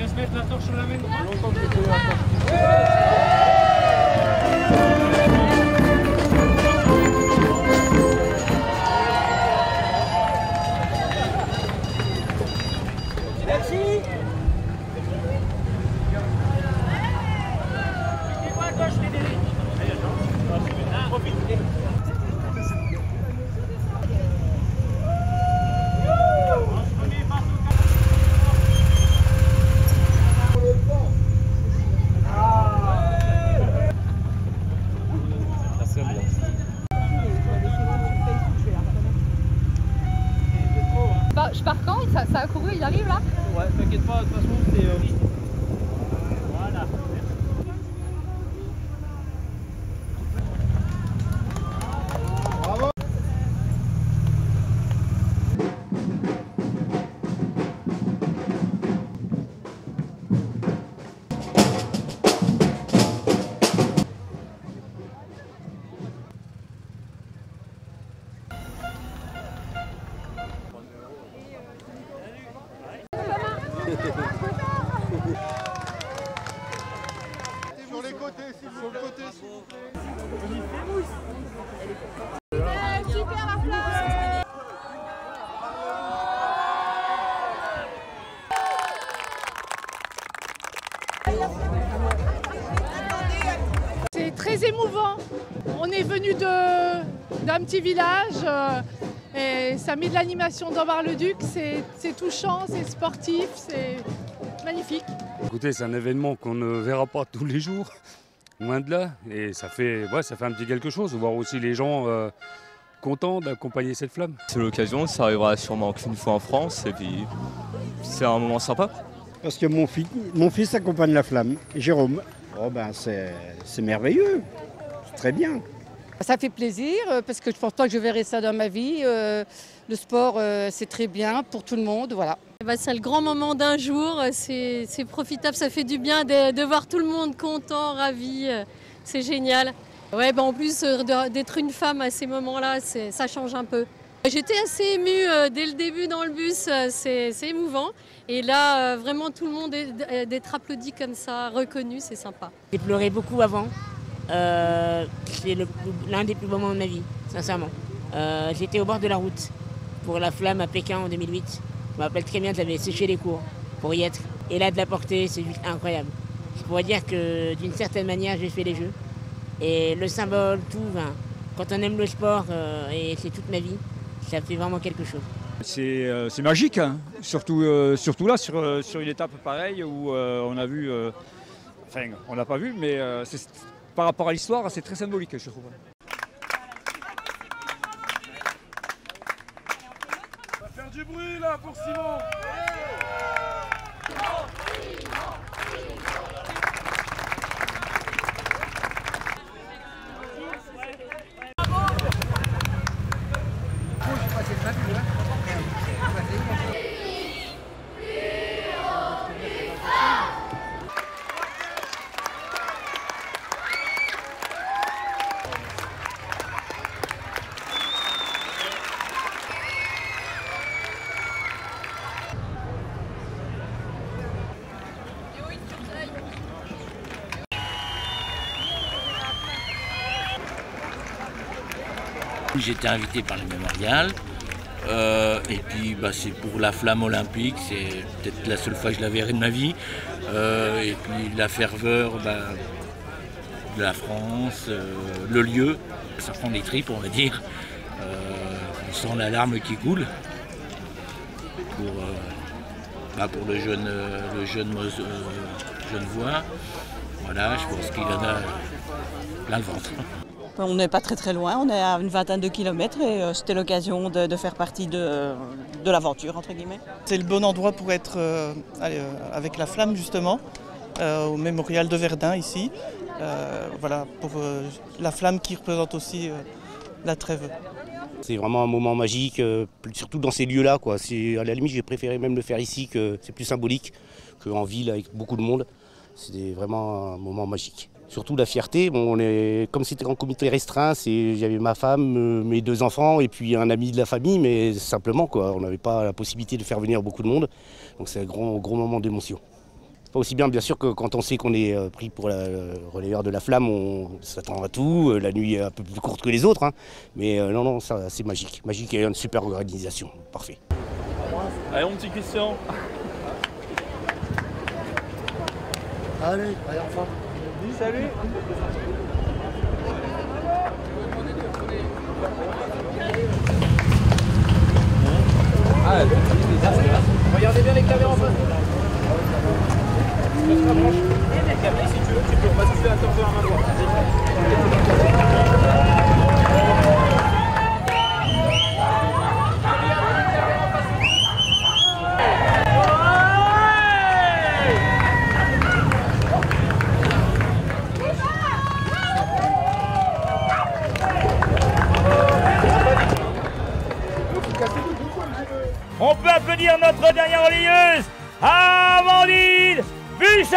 laisse mettre la torche sur la main droite. Longtemps que je Merci. Mettez-moi à gauche, Frédéric. Profitez. Je pars quand? Ça a couru, il arrive là? Ouais, t'inquiète pas, de toute façon c'est... Voilà. Bravo. Sur les côtés, sur le côté. Super la flamme! C'est très émouvant. On est venu d'un petit village et ça met de l'animation dans Bar-le-Duc. C'est touchant, c'est sportif, c'est magnifique. Écoutez, c'est un événement qu'on ne verra pas tous les jours, loin de là. Et ça fait un petit quelque chose, voir aussi les gens contents d'accompagner cette flamme. C'est l'occasion, ça arrivera sûrement qu'une fois en France et puis c'est un moment sympa. Parce que mon fils accompagne la flamme, Jérôme. Oh ben c'est merveilleux, c'est très bien. Ça fait plaisir parce que je pense pas que je verrai ça dans ma vie. Le sport, c'est très bien pour tout le monde, voilà. C'est le grand moment d'un jour, c'est profitable, ça fait du bien de voir tout le monde content, ravi, c'est génial. Ouais, en plus d'être une femme à ces moments-là, ça change un peu. J'étais assez émue dès le début dans le bus, c'est émouvant. Et là, vraiment tout le monde d'être applaudi comme ça, reconnu, c'est sympa. J'ai pleuré beaucoup avant. C'est l'un des plus beaux moments de ma vie, sincèrement. J'étais au bord de la route pour la flamme à Pékin en 2008. Je me rappelle très bien, j'avais séché les cours pour y être. Et là, de la porter, c'est juste incroyable. Je pourrais dire que d'une certaine manière, j'ai fait les Jeux. Et le symbole, tout, quand on aime le sport, et c'est toute ma vie, ça fait vraiment quelque chose. C'est magique, hein. surtout là, sur une étape pareille où on a vu, enfin on n'a pas vu, mais par rapport à l'histoire, c'est très symbolique, je trouve. On va faire du bruit là pour Simon. J'étais invité par le mémorial et puis c'est pour la flamme olympique, c'est peut-être la seule fois que je la verrai de ma vie. Et puis la ferveur de la France, le lieu, ça prend les tripes on va dire. On sent la larme qui coule pour le jeune Genevois. Voilà, je pense qu'il en a plein le ventre. On n'est pas très loin, on est à une vingtaine de kilomètres et c'était l'occasion de faire partie de l'aventure, entre guillemets. C'est le bon endroit pour être avec la flamme justement, au mémorial de Verdun ici. Voilà, pour la flamme qui représente aussi la trêve. C'est vraiment un moment magique, surtout dans ces lieux-là, quoi. À la limite, j'ai préféré même le faire ici, que c'est plus symbolique qu'en ville avec beaucoup de monde. C'était vraiment un moment magique. Surtout la fierté, comme c'était en comité restreint, j'avais ma femme, mes 2 enfants et puis un ami de la famille, mais simplement, quoi. On n'avait pas la possibilité de faire venir beaucoup de monde, donc c'est un gros moment d'émotion. Pas aussi bien, bien sûr, que quand on sait qu'on est pris pour le relayeur de la flamme, on s'attend à tout. La nuit est un peu plus courte que les autres, hein. Mais non, ça c'est magique. Magique et une super organisation. Parfait. Allez, mon petit Christian. Allez, allez, enfin. Salut. Regardez bien les caméras en face. Si tu veux, tu peux basculer à torpeur à main droite. On peut applaudir notre dernière relayeuse, Amandine Bouchard.